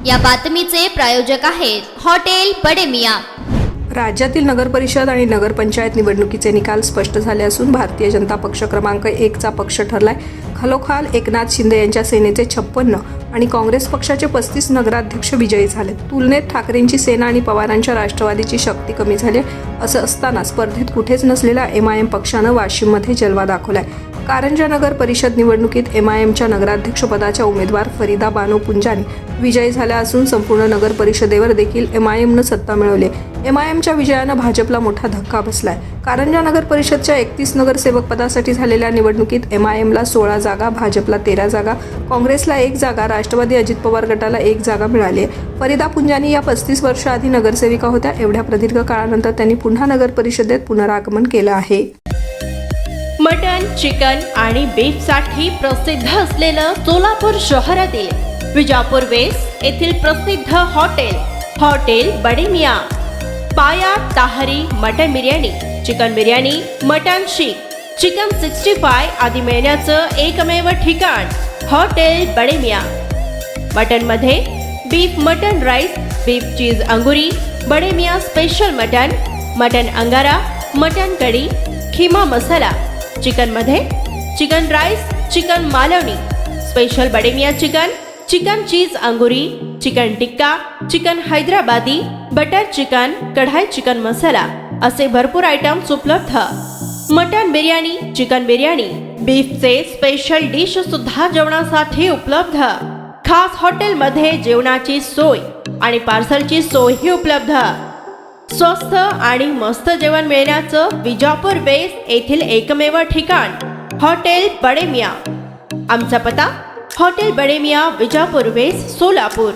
या बातमीचे प्रायोजक आहेत हॉटेल बडे मियां। राज्यातील नगरपरिषद आणि नगरपंचायत निवडणुकीचे निकाल स्पष्ट झाले असून भारतीय जनता पक्ष क्रमांक 1 चा पक्ष ठरलाय। खालोखाल एकनाथ शिंदे यांच्या सेनेचे 56 आणि काँग्रेस पक्षाचे 35 नगराध्यक्ष विजयी झाले। तुलनेत ठाकरेंची सेना आणि पवारांच्या राष्ट्रवादीची शक्ती कमी झाली असं असताना स्पर्धेत कुठेच नसलेल्या एमआयएम पक्षानं वाशिममध्ये जलवा दाखवलाय। कारंजा नगर परिषद निवडणुकीत एमआयएमच्या नगराध्यक्षपदाच्या उमेदवार फरीदा बानो पुंजानी विजयी झाल्या असून संपूर्ण नगर परिषदेवर देखील एमआयएमनं सत्ता मिळवली। एमआयएमच्या विजयानं भाजपला मोठा धक्का बसलाय। कारंजा नगर परिषदच्या 31 नगरसेवक पदासाठी झालेल्या निवडणुकीत एमआयएमला 16 जागा, भाजपला 13 जागा, काँग्रेसला 1 जागा, राष्ट्रवादी अजित पवार गटाला 1 जागा मिळाली आहे। फरीदा पुंजानी या 35 वर्षाआधी नगरसेविका होत्या। एवढ्या प्रदीर्घ काळानंतर त्यांनी पुन्हा नगर परिषदेत पुनरागमन केलं आहे। मटन, चिकन आणि बीफसाठी प्रसिद्ध असलेलं सोलापूर शहरातील विजापूर वेस्ट येथील प्रसिद्ध हॉटेल बडे मियां। पाया ताहरी mutton biryani, chicken biryani, mutton शीख, चिकन 65 आदी मिळण्याचं एकमेव ठिकाण हॉटेल बडे मियां। मटनमध्ये beef mutton rice, beef cheese अंगुरी, Bade Miyan special mutton, mutton अंगारा, मटन कढी, खिमा मसाला। चिकनमध्ये chicken rice, chicken Malvani, special Bade Miyan chicken, chicken cheese अंगुरी, chicken tikka, chicken Hyderabadi, butter chicken, kadai chicken masala असे भरपूर आयटम्स उपलब्ध। मटन बिर्याणी, चिकन बिर्याणी, बीफचे स्पेशल डिश सुद्धा जेवणासाठी उपलब्ध। खास हॉटेलमध्ये जेवणाची सोय आणि पार्सलची सोयही उपलब्ध। स्वस्त आणि मस्त जेवण मिळण्याचं विजापूर वेस्ट येथील एकमेव ठिकाण हॉटेल बडे मियां। आमचा पत्ता हॉटेल बडे मियां, विजापूर वेस्ट, सोलापूर।